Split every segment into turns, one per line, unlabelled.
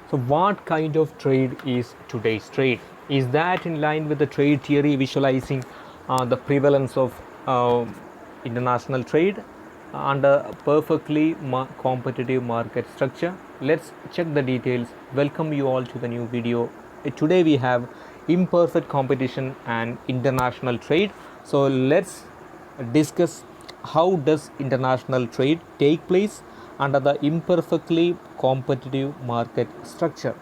So, what kind of trade is today's trade? Is that in line with the trade theory visualizing the prevalence of international trade under a perfectly competitive market structure? Let's check the details. Welcome you all to the new video. Today we have imperfect competition and international trade. So let's discuss how does international trade take place under the imperfectly competitive market structure.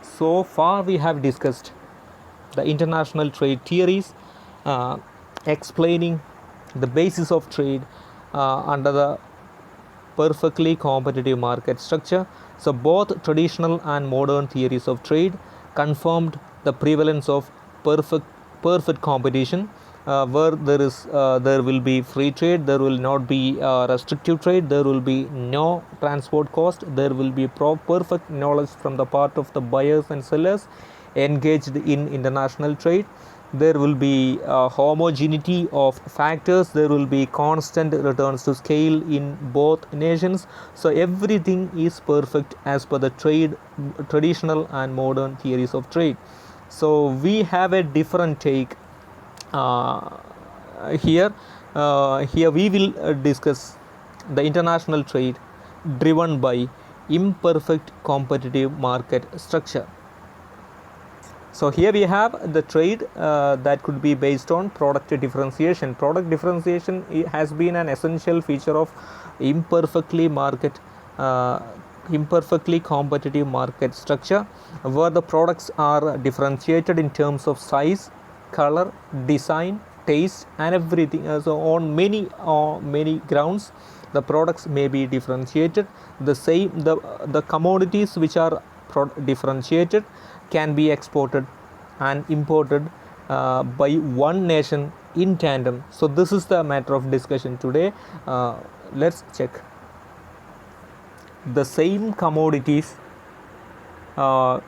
So far we have discussed the international trade theories, uh, explaining the basis of trade under the perfectly competitive market structure. So both traditional and modern theories of trade confirmed the prevalence of perfect competition, where there will be free trade, there will not be restrictive trade, there will be no transport cost, there will be perfect knowledge from the part of the buyers and sellers engaged in international trade. There will be homogeneity of factors, there will be constant returns to scale in both nations. So everything is perfect as per the traditional and modern theories of trade. So we have a different take here. Here we will discuss the international trade driven by imperfect competitive market structure. So here we have the trade that could be based on product differentiation. Product differentiation has been an essential feature of imperfectly competitive market structure, where the products are differentiated in terms of size, color, design, taste, and everything. So on many grounds, the products may be differentiated. The commodities which are differentiated can be exported and imported by one nation in tandem. So this is the matter of discussion today. Let's check. The same commodities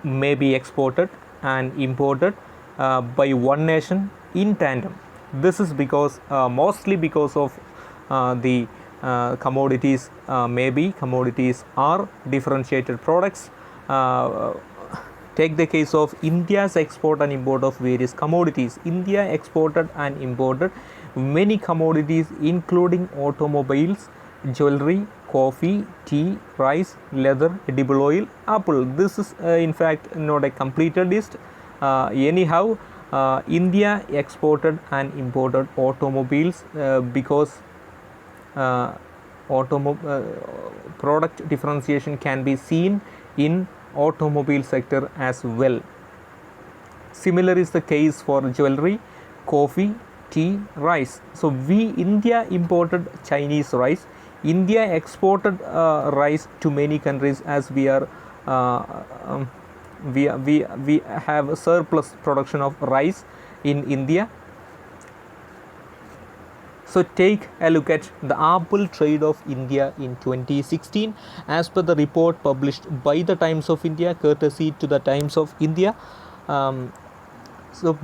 may be exported and imported by one nation in tandem. This is because mostly because of the commodities are differentiated products. Take the case of India's export and import of various commodities. India exported and imported many commodities including automobiles, jewelry, coffee, tea, rice, leather, edible oil, apple. This is in fact not a completed list. Anyhow, India exported and imported automobiles because product differentiation can be seen in automobile sector as well. Similar is the case for jewelry, coffee, tea, rice. So India imported Chinese rice. India exported rice to many countries, as we are we have a surplus production of rice in India. So take a look at the apple trade of India in 2016 as per the report published by the Times of India, courtesy to the Times of India. So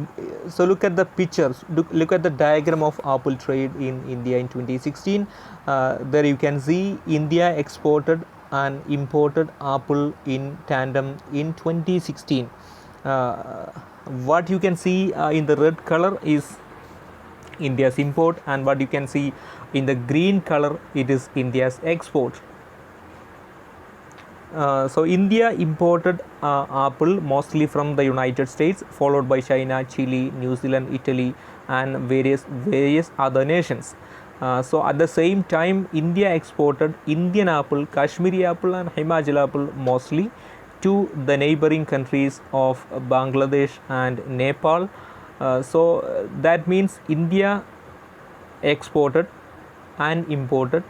look at the pictures, look at the diagram of apple trade in India in 2016. There you can see India exported and imported apple in tandem in 2016. What you can see in the red color is India's import, and what you can see in the green color, it is India's export. So India imported apple mostly from the United States, followed by China, Chile, New Zealand, Italy, and various other nations. So at the same time, India exported Indian apple, Kashmiri apple, and Himachal apple mostly to the neighboring countries of Bangladesh and Nepal. So that means India exported and imported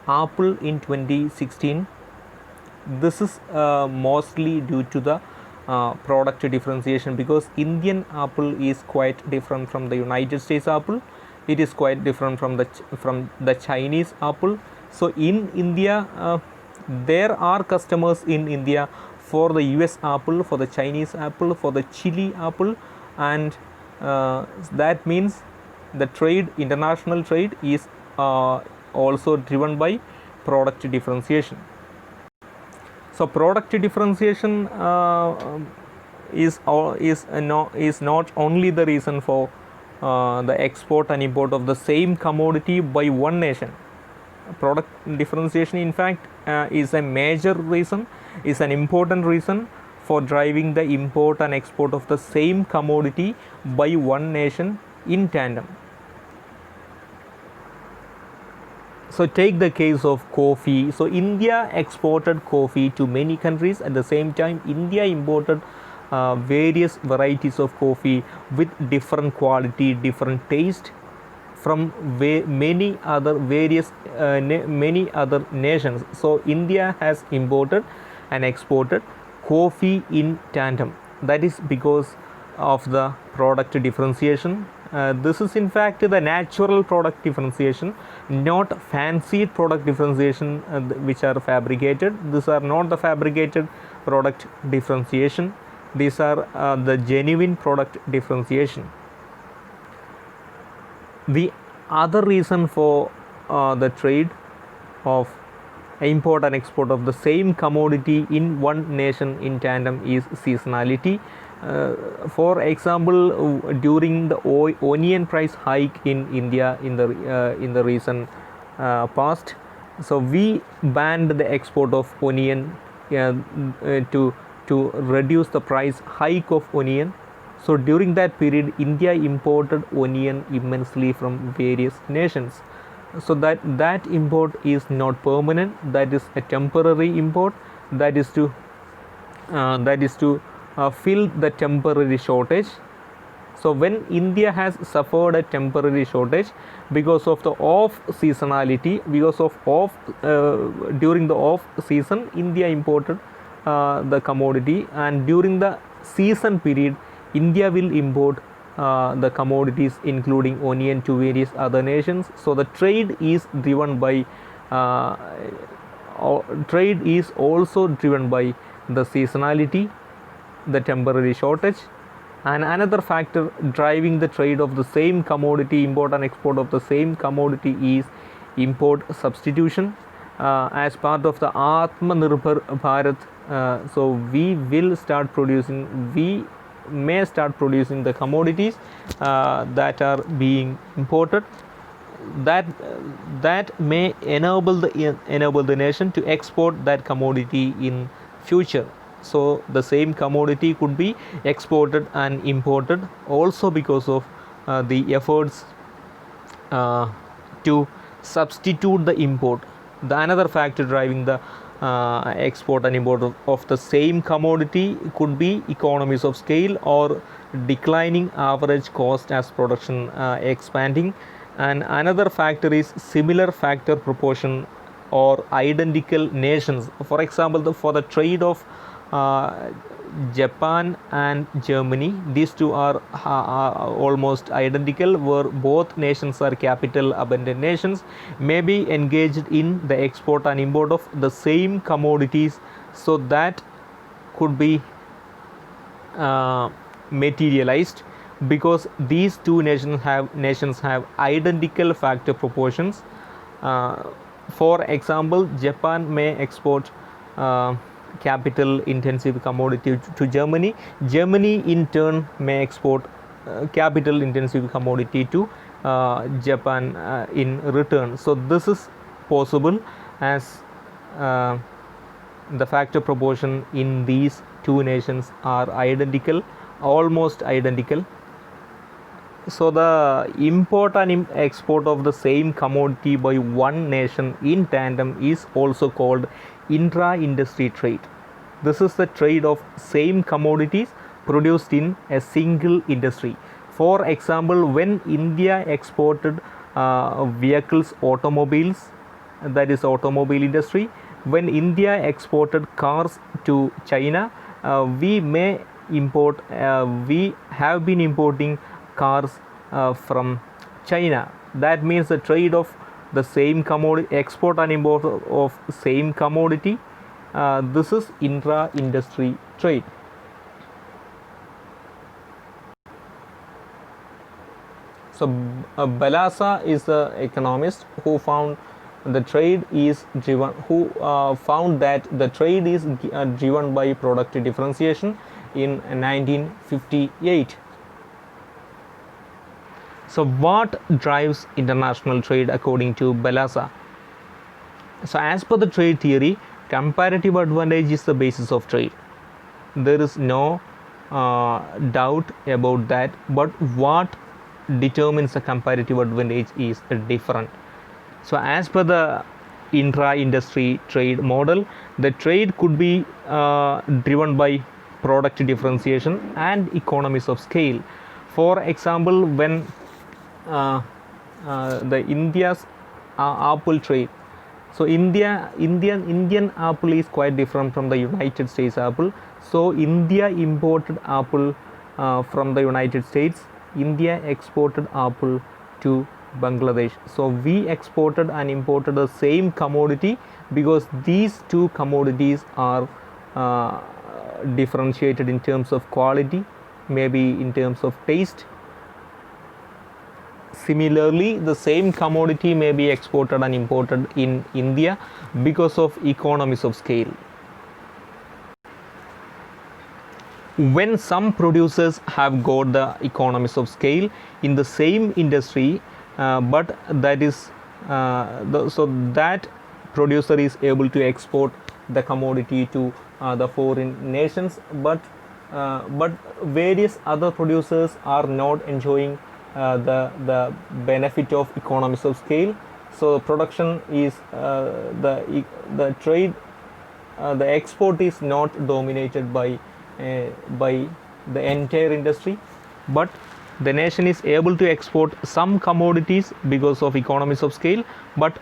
apple in 2016. This is mostly due to the product differentiation, because Indian apple is quite different from the United States apple. It is quite different from the Chinese apple. So in India, there are customers in India for the US apple, for the Chinese apple, for the Chile apple, and that means the international trade is also driven by product differentiation. So product differentiation is not only the reason for the export and import of the same commodity by one nation. Product differentiation, in fact, is a major reason, is an important reason for driving the import and export of the same commodity by one nation in tandem. So take the case of coffee. So India exported coffee to many countries. At the same time, India imported various varieties of coffee with different quality, different taste from many other nations. So India has imported and exported coffee in tandem. That is because of the product differentiation. This is in fact the natural product differentiation, not fancied product differentiation which are fabricated. These are not the fabricated product differentiation. These are the genuine product differentiation. The other reason for the trade of import and export of the same commodity in one nation in tandem is seasonality. For example, during the onion price hike in India in the recent past, so we banned the export of onion to reduce the price hike of onion. So during that period, India imported onion immensely from various nations. So that import is not permanent. That is a temporary import. That is to fill the temporary shortage. So when India has suffered a temporary shortage because of the off seasonality, because of during the off season, India imported the commodity, and during the season period, India will import the commodities including onion to various other nations. So the trade is driven by trade is also driven by the seasonality, the temporary shortage. And another factor driving the trade of the same commodity, import and export of the same commodity, is import substitution. As part of the Atmanirbhar Bharat, so we may start producing the commodities that are being imported, that may enable the nation to export that commodity in future. So the same commodity could be exported and imported also because of the efforts to substitute the import. The another factor driving the export and import of the same commodity could be economies of scale or declining average cost as production expanding. And another factor is similar factor proportion or identical nations. For example, for the trade of Japan and Germany, these two are almost identical, where both nations are capital abundant nations, may be engaged in the export and import of the same commodities. So that could be materialized because these two nations have identical factor proportions. For example, Japan may export capital intensive commodity to Germany. Germany in turn may export capital intensive commodity to Japan in return. So this is possible as the factor proportion in these two nations are identical, almost identical. So the import and export of the same commodity by one nation in tandem is also called intra-industry trade. This is the trade of same commodities produced in a single industry. For example, when India exported vehicles, automobiles, that is automobile industry. When India exported cars to China, we have been importing cars from China. That means the trade of the same commodity, export and import of same commodity, this is intra-industry trade. So Balasa is the economist who found the trade is driven, who found that the trade is driven by product differentiation in 1958. So what drives international trade according to Balassa? So as per the trade theory, comparative advantage is the basis of trade. There is no doubt about that, but what determines a comparative advantage is different. So as per the intra-industry trade model, the trade could be driven by product differentiation and economies of scale. For example, when the India's apple trade, so Indian apple is quite different from the United States apple. So India imported apple from the United States. India exported apple to Bangladesh. So we exported and imported the same commodity because these two commodities are differentiated in terms of quality, maybe in terms of taste. Similarly, the same commodity may be exported and imported in India because of economies of scale. When some producers have got the economies of scale in the same industry, but that is so that producer is able to export the commodity to the foreign nations, but various other producers are not enjoying the benefit of economies of scale. So production is the trade, the export is not dominated by the entire industry, but the nation is able to export some commodities because of economies of scale, but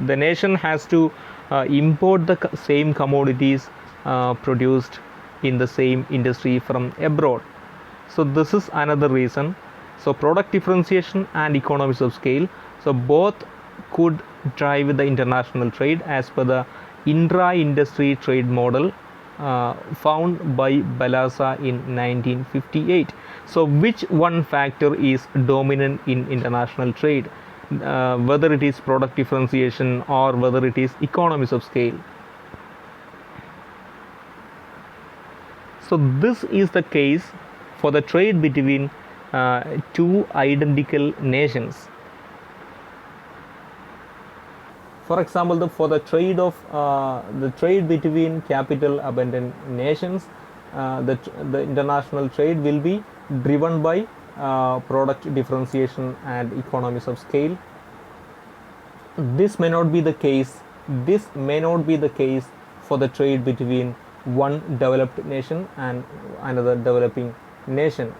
the nation has to import the same commodities produced in the same industry from abroad. So this is another reason. So product differentiation and economies of scale, so both could drive the international trade as per the intra-industry trade model found by Balassa in 1958. So which one factor is dominant in international trade, whether it is product differentiation or whether it is economies of scale? So this is the case for the trade between two identical nations. For example, for the trade between capital abundant nations, the international trade will be driven by product differentiation and economies of scale. This may not be the case. This may not be the case for the trade between one developed nation and another developing nation.